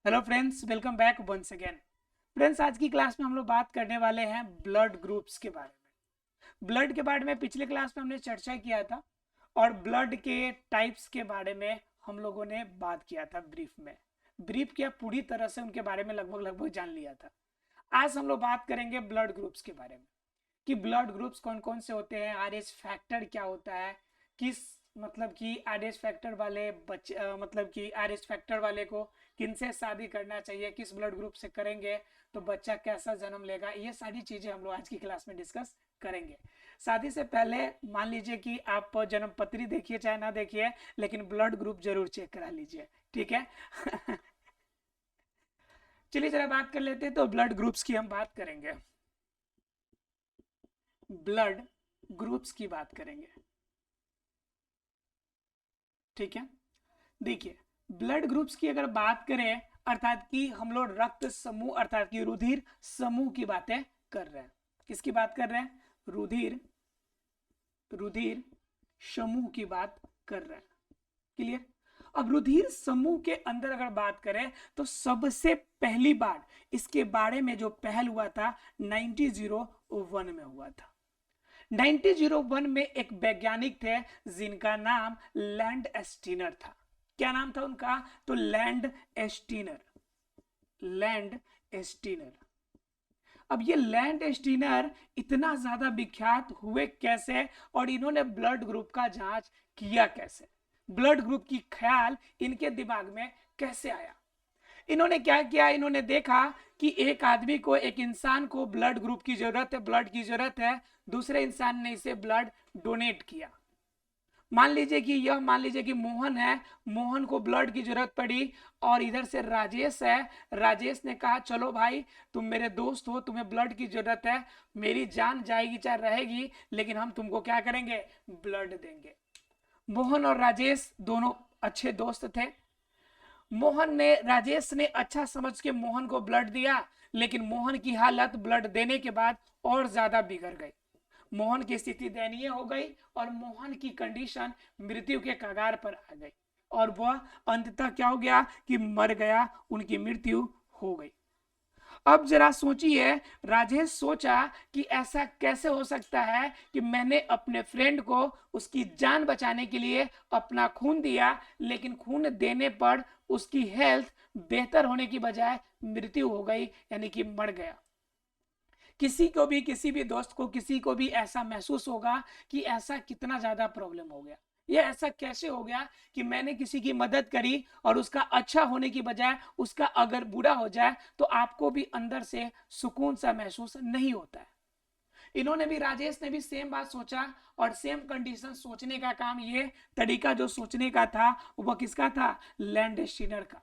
Hello friends, welcome back once again. Friends, आज की class में हम लोग बात करने वाले हैं ब्लड ग्रुप्स के बारे में। ब्लड के बारे में पिछले क्लास में हमने चर्चा किया था और ब्लड के टाइप्स के बारे में हम लोगों ने बात किया था ब्रीफ किया, पूरी तरह से उनके बारे में लगभग लगभग जान लिया था। आज हम लोग बात करेंगे ब्लड ग्रुप्स के बारे में कि ब्लड ग्रुप्स कौन कौन से होते हैं, आरएच फैक्टर क्या होता है, किस मतलब कि आरएच फैक्टर वाले बच्चे मतलब कि आरएच फैक्टर वाले को किनसे शादी करना चाहिए, किस ब्लड ग्रुप से करेंगे तो बच्चा कैसा जन्म लेगा, ये सारी चीजें हम लोग आज की क्लास में डिस्कस करेंगे। शादी से पहले मान लीजिए कि आप जन्म पत्री देखिए चाहे ना देखिए, लेकिन ब्लड ग्रुप जरूर चेक करा लीजिए, ठीक है। चलिए जरा बात कर लेते हैं, तो ब्लड ग्रुप्स की हम बात करेंगे, ब्लड ग्रुप्स की बात करेंगे, ठीक है। देखिए, ब्लड ग्रुप्स की अगर बात करें, अर्थात कि हम लोग रक्त समूह अर्थात कि रुधिर समूह की बातें कर रहे हैं। किसकी बात कर रहे हैं? रुधिर रुधिर समूह की बात कर रहे हैं। क्लियर? अब रुधिर समूह के अंदर अगर बात करें तो सबसे पहली बार इसके बारे में जो पहल हुआ था 1901 में हुआ था। 1901 में एक वैज्ञानिक थे जिनका नाम लैंड एस्टीनर था। क्या नाम था उनका? तो लैंड एस्टीनर। लैंड एस्टीनर। अब ये लैंड एस्टीनर इतना ज्यादा विख्यात हुए कैसे, और इन्होंने ब्लड ग्रुप का जांच किया कैसे, ब्लड ग्रुप की ख्याल इनके दिमाग में कैसे आया? इन्होंने क्या किया, इन्होंने देखा कि एक आदमी को, एक इंसान को ब्लड ग्रुप की जरूरत है, ब्लड की जरूरत है, दूसरे इंसान ने इसे ब्लड डोनेट किया। मान लीजिए कि मोहन है, मोहन को ब्लड की जरूरत पड़ी, और इधर से राजेश है, राजेश ने कहा चलो भाई तुम मेरे दोस्त हो, तुम्हें ब्लड की जरूरत है, मेरी जान जाएगी चाहे रहेगी, लेकिन हम तुमको क्या करेंगे? ब्लड देंगे। मोहन और राजेश दोनों अच्छे दोस्त थे। राजेश ने अच्छा समझ के मोहन को ब्लड दिया, लेकिन मोहन की हालत ब्लड देने के बाद और ज्यादा बिगड़ गई। मोहन की स्थिति दयनीय हो गई और मोहन की कंडीशन मृत्यु के कगार पर आ गई, और वह अंततः क्या हो गया कि मर गया, उनकी मृत्यु हो गई। अब जरा सोचिए, राजेश सोचा कि ऐसा कैसे हो सकता है कि मैंने अपने फ्रेंड को उसकी जान बचाने के लिए अपना खून दिया, लेकिन खून देने पर उसकी हेल्थ बेहतर होने की बजाय मृत्यु हो गई, यानी कि मर गया। किसी भी दोस्त को, किसी को भी ऐसा महसूस होगा कि ऐसा कितना ज्यादा प्रॉब्लम हो गया, ये ऐसा कैसे हो गया कि मैंने किसी की मदद करी और उसका अच्छा होने की बजाय उसका अगर बुरा हो जाए तो आपको भी अंदर से सुकून सा महसूस नहीं होता है। इन्होंने भी, राजेश ने भी सेम बात सोचा, और सेम कंडीशन सोचने का काम, ये तरीका जो सोचने का था वह किसका था? लैंड स्टीनर का।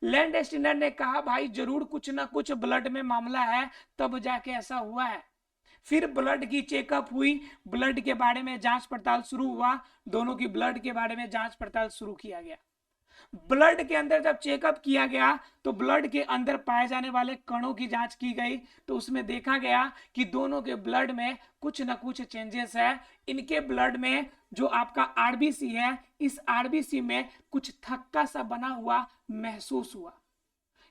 लैंड एस्टिनर ने कहा भाई जरूर कुछ ना कुछ ब्लड में मामला है, तब जाके ऐसा हुआ है। फिर ब्लड की चेकअप हुई, ब्लड के बारे में जांच पड़ताल शुरू हुआ, दोनों की ब्लड के बारे में जांच पड़ताल शुरू किया गया। ब्लड के अंदर जब चेकअप किया गया तो ब्लड के अंदर पाए जाने वाले कणों की जांच की गई, तो उसमें देखा गया कि दोनों के ब्लड में कुछ ना कुछ चेंजेस है। इनके ब्लड में जो आपका आरबीसी है, इस आरबीसी में कुछ थक्का सा बना हुआ महसूस हुआ।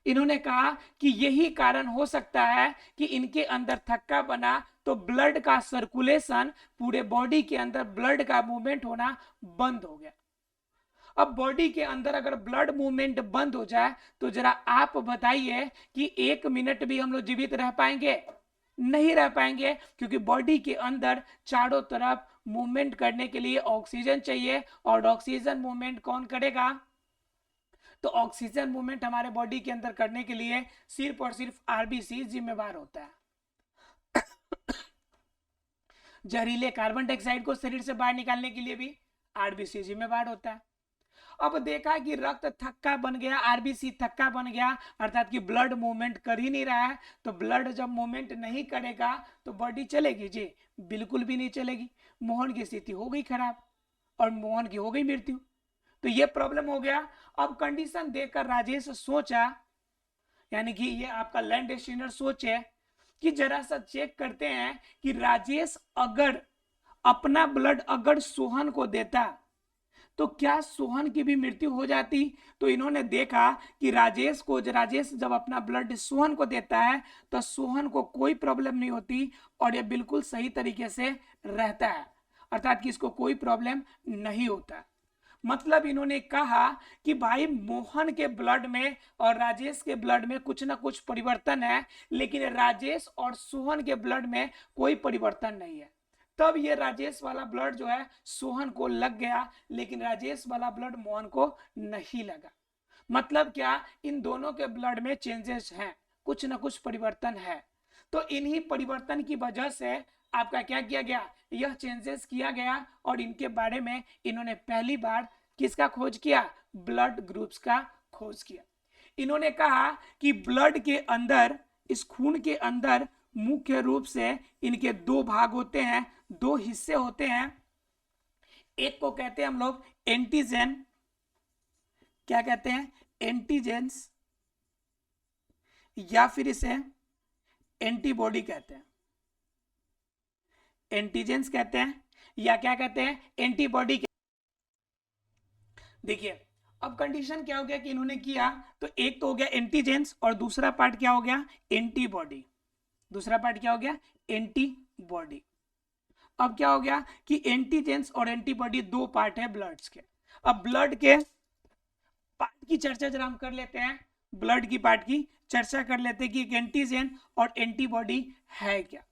इन्होंने कहा कि यही कारण हो सकता है कि इनके अंदर थक्का बना, तो ब्लड का सर्कुलेशन, पूरे बॉडी के अंदर ब्लड का मूवमेंट होना बंद हो गया। अब बॉडी के अंदर अगर ब्लड मूवमेंट बंद हो जाए तो जरा आप बताइए कि 1 मिनट भी हम लोग जीवित रह पाएंगे? नहीं रह पाएंगे, क्योंकि बॉडी के अंदर चारों तरफ मूवमेंट करने के लिए ऑक्सीजन चाहिए, और ऑक्सीजन मूवमेंट कौन करेगा? तो ऑक्सीजन मूवमेंट हमारे बॉडी के अंदर करने के लिए सिर्फ और सिर्फ आरबीसी जिम्मेवार होता है। जहरीले कार्बन डाइऑक्साइड को शरीर से बाहर निकालने के लिए भी आरबीसी जिम्मेवार होता है। अब देखा कि रक्त थक्का बन गया, आरबीसी थक्का बन गया, अर्थात कि ब्लड मूवमेंट कर ही नहीं रहा है। तो ब्लड जब मूवमेंट नहीं करेगा तो बॉडी चलेगी जी? बिल्कुल भी नहीं चलेगी। मोहन की स्थिति हो गई खराब, और मोहन की हो गई मृत्यु। तो ये प्रॉब्लम हो गया। अब कंडीशन देखकर राजेश सोचा, यानी कि ये आपका लैंड स्टीनर सोचे कि जरा सा चेक करते हैं कि राजेश अगर अपना ब्लड अगर सोहन को देता तो क्या सोहन की भी मृत्यु हो जाती? तो इन्होंने देखा कि राजेश जब अपना ब्लड सोहन को देता है तो सोहन को कोई प्रॉब्लम नहीं होती और ये बिल्कुल सही तरीके से रहता है, अर्थात कि इसको कोई प्रॉब्लम नहीं होता। मतलब इन्होंने कहा कि भाई मोहन के ब्लड में और राजेश के ब्लड में कुछ ना कुछ परिवर्तन है, लेकिन राजेश और सोहन के ब्लड में कोई परिवर्तन नहीं है। तब ये राजेश वाला ब्लड जो है सोहन को लग गया, लेकिन राजेश वाला ब्लड मोहन को नहीं लगा। मतलब क्या, इन दोनों के ब्लड में चेंजेस हैं, कुछ ना कुछ परिवर्तन है। तो इन्हीं परिवर्तन की वजह से आपका क्या किया गया, यह चेंजेस किया गया और इनके बारे में इन्होंने पहली बार किसका खोज किया, ब्लड ग्रुप्स का खोज किया। इन्होंने कहा कि ब्लड के अंदर, इस खून के अंदर मुख्य रूप से इनके दो भाग होते हैं, दो हिस्से होते हैं। एक को कहते हैं हम लोग एंटीजन, क्या कहते हैं, एंटीजेंस, या फिर इसे एंटीबॉडी कहते हैं, एंटीजेंस कहते हैं या क्या कहते हैं, एंटीबॉडी। देखिए अब कंडीशन क्या हो गया कि इन्होंने किया, तो एक तो हो गया एंटीजेंस और दूसरा पार्ट क्या हो गया, एंटीबॉडी। दूसरा पार्ट क्या हो गया, एंटीबॉडी। अब क्या हो गया कि एंटीजेंस और एंटीबॉडी दो पार्ट है ब्लड्स के। अब ब्लड के पार्ट की चर्चा जरा हम कर लेते हैं, ब्लड की पार्ट की चर्चा कर लेते हैं कि एक एंटीजन और एंटीबॉडी है क्या।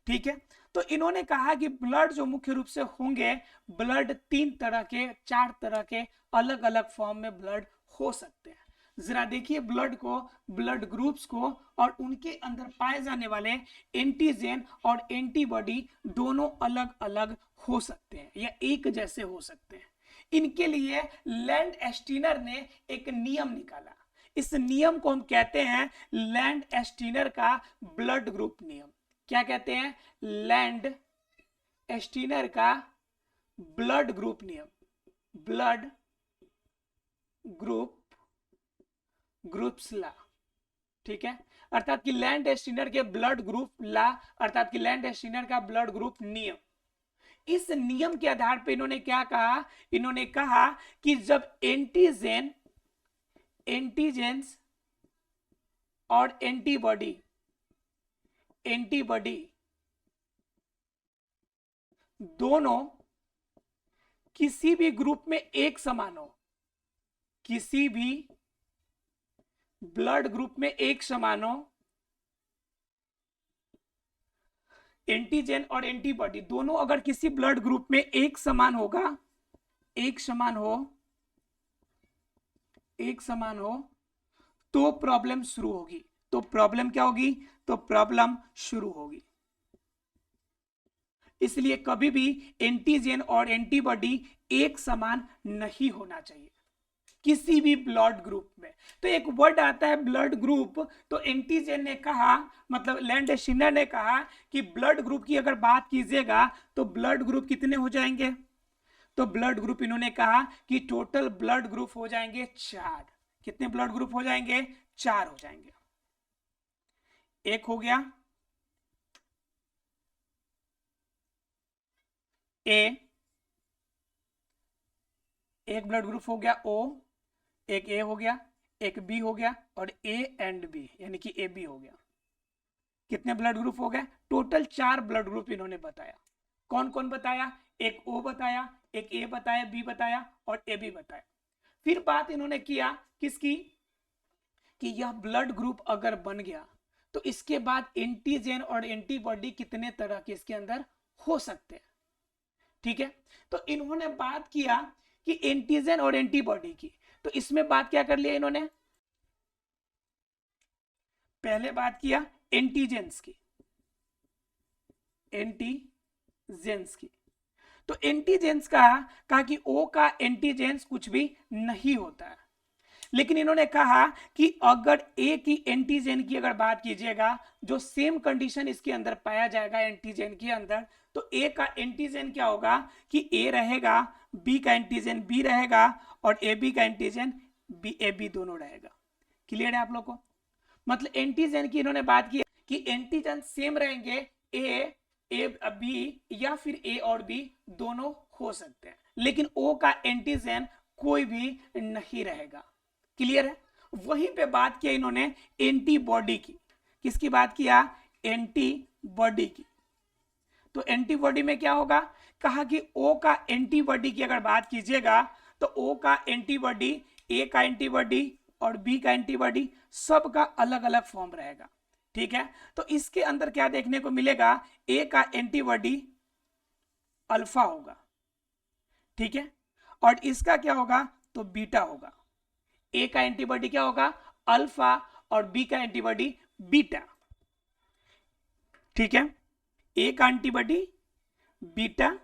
ठीक है, तो इन्होंने कहा कि ब्लड जो मुख्य रूप से होंगे, ब्लड तीन तरह के, चार तरह के अलग अलग फॉर्म में ब्लड हो सकते हैं। जरा देखिए ब्लड को, ब्लड ग्रुप्स को, और उनके अंदर पाए जाने वाले एंटीजन और एंटीबॉडी दोनों अलग अलग हो सकते हैं या एक जैसे हो सकते हैं। इनके लिए लैंड एस्टीनर ने एक नियम निकाला। इस नियम को हम कहते हैं लैंड एस्टीनर का ब्लड ग्रुप नियम। क्या कहते हैं, लैंड एस्टीनर का ब्लड ग्रुप नियम, ब्लड ग्रुप्स ला। ठीक है, अर्थात कि लैंड एस्टीनर के ब्लड ग्रुप ला, अर्थात कि लैंड एस्टीनर का ब्लड ग्रुप नियम। इस नियम के आधार पर इन्होंने क्या कहा, इन्होंने कहा कि जब एंटीजेंस और एंटीबॉडी दोनों किसी भी ग्रुप में एक समान हो, किसी भी ब्लड ग्रुप में एक समान हो, एंटीजन और एंटीबॉडी दोनों अगर किसी ब्लड ग्रुप में एक समान होगा, एक समान हो तो प्रॉब्लम शुरू होगी। तो प्रॉब्लम क्या होगी, तो प्रॉब्लम शुरू होगी। इसलिए कभी भी एंटीजन और एंटीबॉडी एक समान नहीं होना चाहिए किसी भी ब्लड ग्रुप में। तो एक वर्ड आता है ब्लड ग्रुप, तो एंटीजन ने कहा, मतलब लैंड एस्टीनर ने कहा कि ब्लड ग्रुप की अगर बात कीजिएगा तो ब्लड ग्रुप कितने हो जाएंगे, तो ब्लड ग्रुप इन्होंने कहा कि टोटल ब्लड ग्रुप हो जाएंगे 4। कितने ब्लड ग्रुप हो जाएंगे, 4 हो जाएंगे। एक हो गया ए, एक ब्लड ग्रुप हो गया O, एक ए हो गया, एक बी हो गया, और ए एंड बी यानी कि ए बी हो गया। कितने ब्लड ग्रुप हो गए, टोटल 4 ब्लड ग्रुप इन्होंने बताया। कौन कौन बताया, एक ओ बताया, एक ए बताया, बी बताया और ए बी बताया। फिर बात इन्होंने किया किसकी, कि यह ब्लड ग्रुप अगर बन गया तो इसके बाद एंटीजन और एंटीबॉडी कितने तरह के इसके अंदर हो सकते हैं। ठीक है, तो इन्होंने बात किया कि एंटीजन और एंटीबॉडी की, तो इसमें बात क्या कर लिया इन्होंने, पहले बात किया एंटीजेंस की, तो एंटीजेंस कहा कि ओ का एंटीजेंस कुछ भी नहीं होता है। लेकिन इन्होंने कहा कि अगर ए की एंटीजन की अगर बात कीजिएगा, जो सेम कंडीशन इसके अंदर पाया जाएगा एंटीजन के अंदर, तो ए का एंटीजन क्या होगा कि ए रहेगा, बी का एंटीजन बी रहेगा और ए बी का एंटीजन बी ए बी दोनों रहेगा। क्लियर है आप लोग को, मतलब एंटीजन की इन्होंने बात की कि एंटीजन सेम रहेंगे, ए बी या फिर ए और बी दोनों हो सकते हैं, लेकिन O का एंटीजन कोई भी नहीं रहेगा। क्लियर है? वहीं पे बात किया इन्होंने एंटीबॉडी की। किसकी बात किया? एंटीबॉडी की। तो एंटीबॉडी में क्या होगा? कहा कि O का एंटीबॉडी की अगर बात कीजिएगा तो O का एंटीबॉडी, A का एंटीबॉडी और B का एंटीबॉडी सबका अलग अलग फॉर्म रहेगा। ठीक है, तो इसके अंदर क्या देखने को मिलेगा? A का एंटीबॉडी अल्फा होगा, ठीक है, और इसका क्या होगा? तो बीटा होगा। A का एंटीबॉडी क्या होगा? अल्फा, और B का एंटीबॉडी बीटा। ठीक है, A का एंटीबॉडी बीटा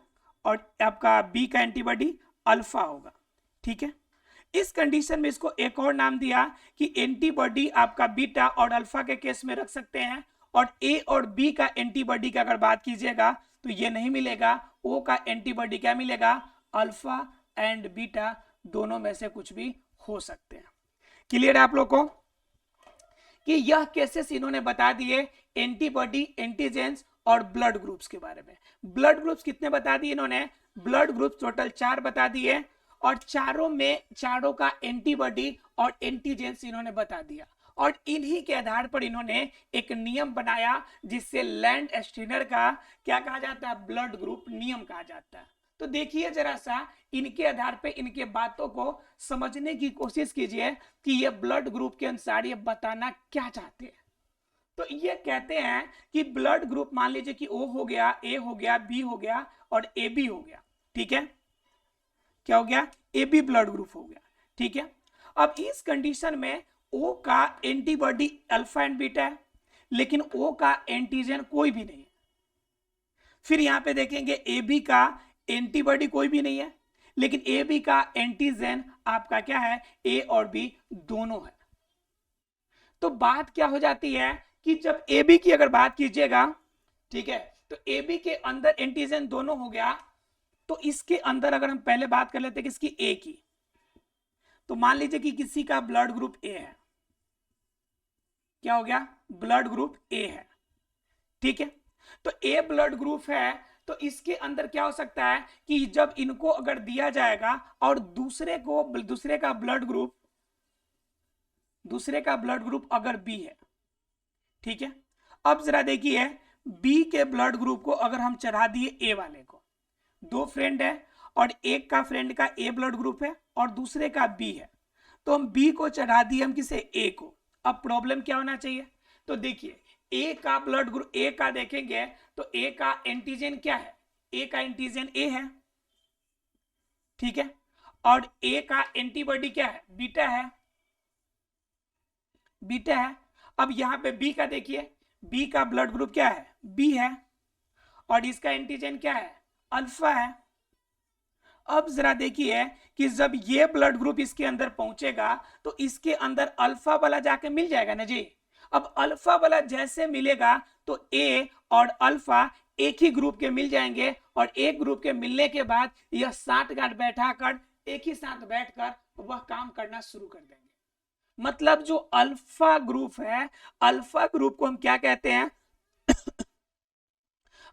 और आपका B का एंटीबॉडी अल्फा होगा। ठीक है, इस कंडीशन में इसको एक और नाम दिया कि एंटीबॉडी आपका बीटा और अल्फा के केस में रख सकते हैं, और A और B का एंटीबॉडी की अगर बात कीजिएगा तो ये नहीं मिलेगा। O का एंटीबॉडी क्या मिलेगा? अल्फा एंड बीटा, दोनों में से कुछ भी हो सकते हैं। क्लियर है आप लोग को कि यह केसेस इन्होंने बता दिए एंटीबॉडी, एंटीजेंस और ब्लड ग्रुप्स के बारे में। ब्लड ग्रुप्स कितने बता दिए इन्होंने? ब्लड ग्रुप्स टोटल 4 बता दिए, और चारों का एंटीबॉडी और एंटीजेंस इन्होंने बता दिया, और इन्हीं के आधार पर इन्होंने एक नियम बनाया जिससे लैंड स्टीनर का क्या कहा जाता है? ब्लड ग्रुप नियम कहा जाता है। तो देखिए जरा सा, इनके आधार पे इनके बातों को समझने की कोशिश कीजिए कि ये ब्लड ग्रुप के अनुसार ये बताना क्या चाहते हैं। तो ये कहते हैं कि ब्लड ग्रुप, मान लीजिए कि O हो गया, A हो गया, B हो गया और AB हो गया। ठीक है, क्या हो गया? AB ब्लड ग्रुप हो गया। ठीक है, अब इस कंडीशन में O का एंटीबॉडी अल्फा एंड बीटा है, लेकिन O का एंटीजन कोई भी नहीं है। फिर यहां पे देखेंगे AB का एंटीबॉडी कोई भी नहीं है, लेकिन AB का एंटीजन आपका क्या है? A और B दोनों है। तो बात क्या हो जाती है कि जब AB की अगर बात कीजिएगा, ठीक है, तो AB के अंदर एंटीजन दोनों हो गया, तो इसके अंदर अगर हम पहले बात कर लेते हैं किसकी? A की, तो मान लीजिए कि किसी का ब्लड ग्रुप A है। क्या हो गया? ब्लड ग्रुप A है। ठीक है, तो A ब्लड ग्रुप है, तो इसके अंदर क्या हो सकता है कि जब इनको अगर दिया जाएगा और दूसरे का ब्लड ग्रुप अगर B है, ठीक है, अब जरा देखिए B के ब्लड ग्रुप को अगर हम चढ़ा दिए A वाले को, 2 फ्रेंड है और एक का फ्रेंड का A ब्लड ग्रुप है और दूसरे का B है, तो हम B को चढ़ा दिए हम किसे? A को। अब प्रॉब्लम क्या होना चाहिए? तो देखिए A का ब्लड ग्रुप, A का देखेंगे तो A का एंटीजन क्या है? A का एंटीजन A है, ठीक है, और A का एंटीबॉडी क्या है? बीटा है, बीटा है। अब यहां पे B का देखिए, B का ब्लड ग्रुप क्या है? B है, और इसका एंटीजन क्या है? अल्फा है। अब जरा देखिए कि जब ये ब्लड ग्रुप इसके अंदर पहुंचेगा तो इसके अंदर अल्फा वाला जाके मिल जाएगा ना जी। अब अल्फा वाला जैसे मिलेगा तो A और अल्फा एक ही ग्रुप के मिल जाएंगे, और एक ग्रुप के मिलने के बाद यह साठगांठ बैठाकर एक ही साथ बैठकर वह काम करना शुरू कर देंगे। मतलब जो अल्फा ग्रुप है, अल्फा ग्रुप को हम क्या कहते हैं?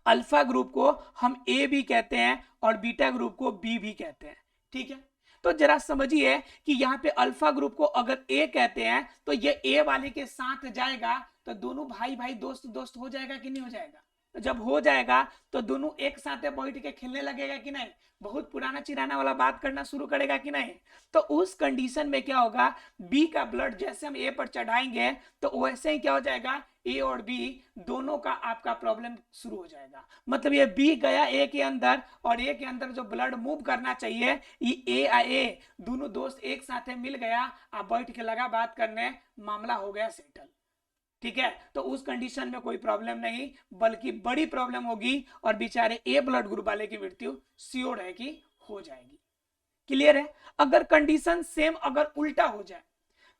अल्फा ग्रुप को हम A भी कहते हैं और बीटा ग्रुप को B भी कहते हैं। ठीक है, तो जरा समझिए कि यहाँ पे अल्फा ग्रुप को अगर A कहते हैं तो ये A वाले के साथ जाएगा, तो दोनों भाई भाई दोस्त दोस्त हो जाएगा कि नहीं हो जाएगा? तो जब हो जाएगा तो दोनों एक साथ बैठ के खेलने लगेगा कि नहीं? बहुत पुराना चिराना वाला बात करना शुरू करेगा कि नहीं? तो उस कंडीशन में क्या होगा? B का ब्लड जैसे हम A पर चढ़ाएंगे तो वैसे ही क्या हो जाएगा? A और B दोनों का आपका प्रॉब्लम शुरू हो जाएगा। मतलब ये B गया A के अंदर, और A के अंदर जो ब्लड मूव करना चाहिए, ये A दोनों दोस्त एक साथ मिल गया, आप बैठ के लगा बात करने, मामला हो गया सेटल। ठीक है, तो उस कंडीशन में कोई प्रॉब्लम नहीं, बल्कि बड़ी प्रॉब्लम होगी, और बेचारे A ब्लड ग्रुप वाले की मृत्यु श्योर है कि हो जाएगी। क्लियर है? अगर कंडीशन सेम अगर उल्टा हो जाए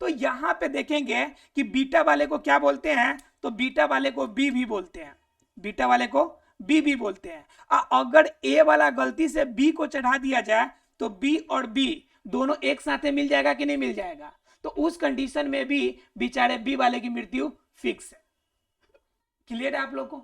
तो यहां पे देखेंगे कि बीटा वाले को क्या बोलते हैं? तो बीटा वाले को B भी बोलते हैं, बीटा वाले को B भी बोलते हैं। अगर A वाला गलती से B को चढ़ा दिया जाए तो B और B दोनों एक साथ मिल जाएगा कि नहीं मिल जाएगा? तो उस कंडीशन में भी बेचारे B वाले की मृत्यु फिक्स है। क्लियर है आप लोग को?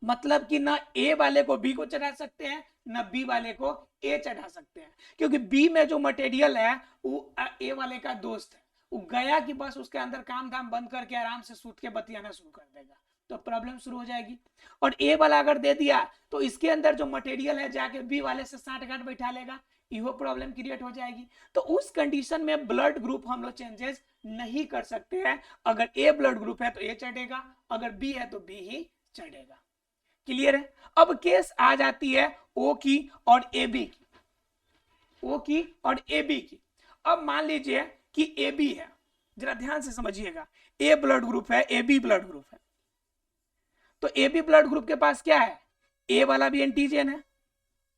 मतलब कि ना ए वाले को बी को चढ़ा सकते हैं, ना बी वाले को ए चढ़ा सकते हैं, क्योंकि बी में जो मटेरियल है वो ए वाले का दोस्त है। वो गया कि बस उसके अंदर काम धाम बंद करके आराम से सूत के बतियाना शुरू कर देगा, तो प्रॉब्लम शुरू हो जाएगी। और ए वाला अगर दे दिया तो इसके अंदर जो मटेरियल है जाके बी वाले से साठ गांठ बैठा लेगा, इहो प्रॉब्लम क्रिएट हो जाएगी। तो उस कंडीशन में ब्लड ग्रुप हम लोग चेंजेस नहीं कर सकते हैं। अगर ए ब्लड ग्रुप है तो ए चढ़ेगा, अगर बी है तो बी ही चढ़ेगा। क्लियर है? अब केस आ जाती है ओ की और ए बी की, ओ की और ए बी की। अब मान लीजिए कि ए बी है, जरा ध्यान से समझिएगा, ए ब्लड ग्रुप है, ए बी ब्लड ग्रुप है। तो ए बी ब्लड ग्रुप के पास क्या है, ए वाला भी एंटीजन है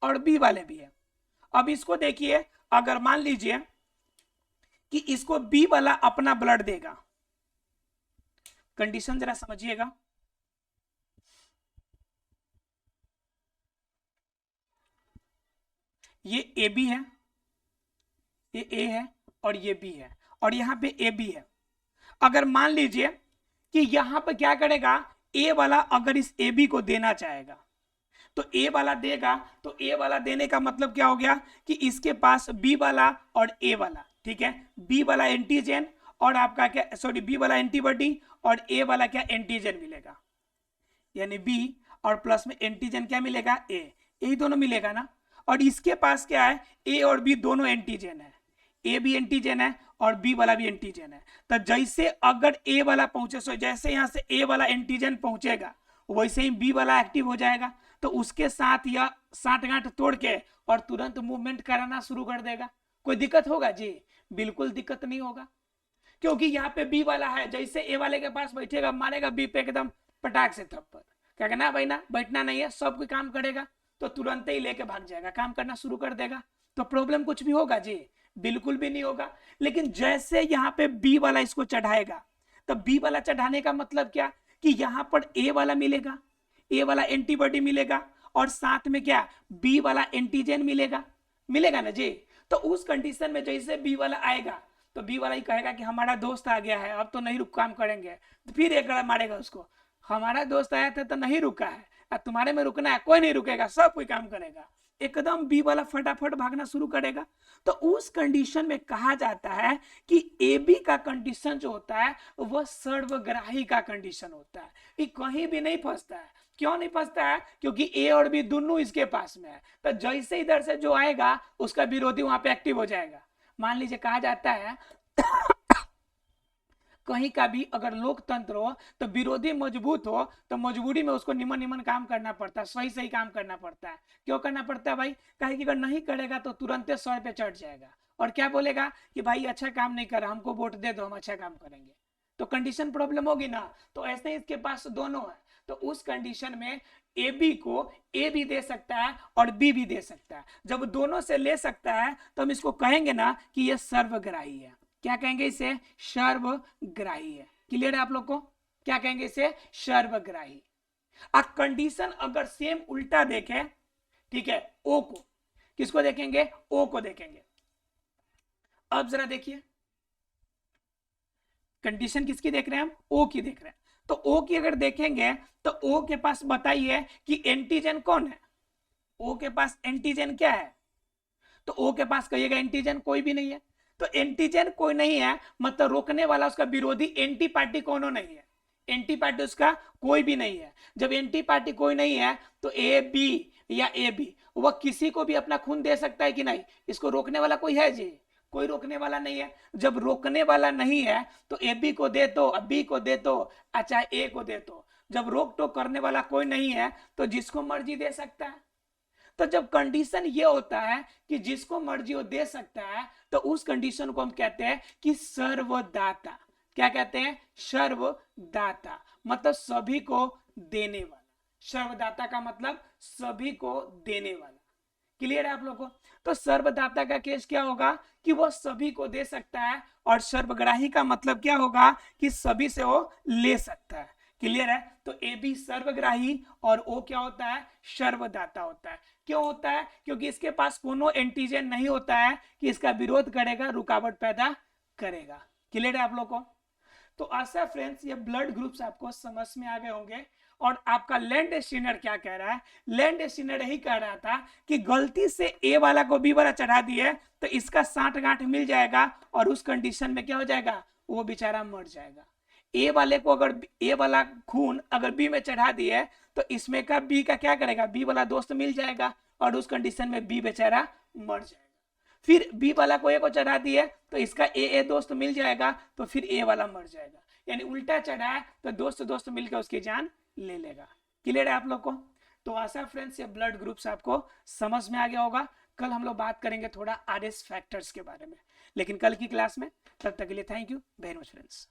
और बी वाले भी है। अब इसको देखिए, अगर मान लीजिए कि इसको बी वाला अपना ब्लड देगा, कंडीशन जरा समझिएगा, ये ए बी है, ये ए है और ये बी है, और यहां पे ए बी है। अगर मान लीजिए कि यहां पर क्या करेगा, ए वाला अगर इस ए बी को देना चाहेगा तो ए वाला देगा, तो ए वाला देने का मतलब क्या हो गया कि इसके पास बी वाला और ए वाला, ठीक है, बी वाला एंटीजन और आपका क्या, सॉरी, बी वाला एंटीबॉडी और ए वाला क्या, एंटीजन मिलेगा, यानी बी और प्लस में एंटीजन क्या मिलेगा, ए, यही दोनों मिलेगा ना। और इसके पास क्या है, ए और बी दोनों एंटीजन है, ए भी एंटीजन है और बी वाला भी एंटीजन है। तो जैसे अगर ए वाला पहुंचे, सो जैसे यहां से ए वाला एंटीजन पहुंचेगा वैसे ही बी वाला एक्टिव हो जाएगा, तो उसके साथ यह साठगांठ तोड़ के और तुरंत मूवमेंट कराना शुरू कर देगा। कोई दिक्कत होगा जी? बिल्कुल दिक्कत नहीं होगा, क्योंकि यहाँ पे बी वाला है, जैसे ए वाले के पास बैठेगा मारेगा बी पे एकदम पटाख से थप्पड़, क्या कहना भाई ना, बैठना नहीं है, सब कोई काम करेगा, तो तुरंत ही लेके भाग जाएगा, काम करना शुरू कर देगा। तो प्रॉब्लम कुछ भी होगा जी? बिल्कुल भी नहीं होगा। लेकिन जैसे यहाँ पे बी वाला इसको चढ़ाएगा, तो बी वाला चढ़ाने का मतलब क्या कि यहाँ पर ए वाला मिलेगा, ए वाला एंटीबॉडी मिलेगा और साथ में क्या, बी वाला एंटीजन मिलेगा, मिलेगा ना जी। तो उस कंडीशन में जैसे बी वाला आएगा तो बी वाला ही कहेगा कि हमारा दोस्त आ गया है, अब तो नहीं रुक काम करेंगे, तो फिर एक गड़ा मारेगा उसको, हमारा दोस्त आया था तो नहीं रुका है, अब तुम्हारे में रुकना है, कोई नहीं रुकेगा, सब कोई काम करेगा, एकदम बी वाला फटाफट भागना शुरू करेगा। तो उस कंडीशन में कहा जाता है कि ए बी का कंडीशन जो होता है वह सर्वग्राही का कंडीशन होता है, ये कहीं भी नहीं फंसता है। क्यों नहीं फंसता है? क्योंकि ए और बी दोनों इसके पास में है, तो जैसे इधर से जो आएगा उसका विरोधी वहां पे एक्टिव हो जाएगा। मान लीजिए कहा जाता है कहीं का भी अगर लोकतंत्र हो तो विरोधी मजबूत हो तो मजबूरी में उसको निमन निमन काम करना पड़ता है, सही सही काम करना पड़ता है। क्यों करना पड़ता है भाई? कहे कि अगर नहीं करेगा तो तुरंत 100 पे चढ़ जाएगा और क्या बोलेगा कि भाई अच्छा काम नहीं कर, हमको वोट दे दो, हम अच्छा काम करेंगे, तो कंडीशन प्रॉब्लम होगी ना। तो ऐसे ही इसके पास दोनों है, तो उस कंडीशन में ए बी को ए भी दे सकता है और बी भी दे सकता है। जब दोनों से ले सकता है तो हम इसको कहेंगे ना कि यह सर्वग्राही है। क्या कहेंगे इसे? सर्वग्राही है। क्लियर है आप लोग को? क्या कहेंगे इसे? सर्वग्राही। अब कंडीशन अगर सेम उल्टा देखें, ठीक है, ओ को, किसको देखेंगे? ओ को देखेंगे। अब जरा देखिए कंडीशन किसकी देख रहे हैं हम? ओ की देख रहे हैं। तो ओ की अगर देखेंगे तो ओ के पास बताइए कि एंटीजन कौन है? ओ के पास एंटीजन क्या है? तो ओ के पास कहिएगा एंटीजन कोई भी नहीं है। तो एंटीजन कोई नहीं है मतलब रोकने वाला उसका विरोधी एंटी पार्टी कोनो नहीं है, एंटी पार्टी उसका कोई भी नहीं है। जब एंटी पार्टी कोई नहीं है तो ए बी या ए बी वह किसी को भी अपना खून दे सकता है कि नहीं? इसको रोकने वाला कोई है जी? कोई रोकने वाला नहीं है। जब रोकने वाला नहीं है तो ए बी को दे दो, बी को दे दो, अच्छा ए को दे दो। जब रोक टोक करने वाला कोई नहीं है तो जिसको मर्जी दे सकता है। तो जब कंडीशन ये होता है कि जिसको मर्जी वो दे सकता है तो उस कंडीशन को हम कहते हैं कि सर्वदाता। क्या कहते हैं? सर्वदाता, मतलब सभी को देने वाला। सर्वदाता का मतलब सभी को देने वाला। क्लियर है आप लोगों को? तो सर्वदाता का केस क्या होगा कि वो सभी को दे सकता है, और सर्वग्राही का मतलब क्या होगा कि सभी से वो ले सकता है। क्लियर है? तो ए बी सर्वग्राही और ओ क्या होता है? सर्वदाता होता है। क्यों होता है? क्योंकि इसके पास कोनो एंटीजन नहीं होता है कि इसका विरोध करेगा, रुकावट पैदा करेगा। क्लियर है आप लोग को? तो आशा फ्रेंड्स ये ब्लड ग्रुप्स आपको समझ में आ गए होंगे। और आपका लैंडस्टीनर क्या कह रहा है, लैंडस्टीनर यही कह रहा था कि गलती से ए वाला को बी वाला चढ़ा दिए तो इसका साठ गांठ मिल जाएगा और उस कंडीशन में क्या हो जाएगा, वो बेचारा मर जाएगा। ए वाले को अगर ए वाला खून अगर बी में चढ़ा दिए तो इसमें का बी का क्या करेगा, बी वाला दोस्त मिल जाएगा और उस कंडीशन में बी बेचारा मर जाएगा। फिर बी वाला को ए को चढ़ा दिए तो इसका ए दोस्त मिल जाएगा तो फिर ए वाला मर जाएगा, यानी उल्टा चढ़ा है तो दोस्त दोस्त मिलकर उसकी जान ले लेगा। क्लियर है आप लोग को? तो आशा फ्रेंड्स ये ब्लड ग्रुप्स आपको समझ में आ गया होगा। कल हम लोग बात करेंगे थोड़ा आरएस फैक्टर्स के बारे में, लेकिन कल की क्लास में। तब तक के लिए thank you very much friends.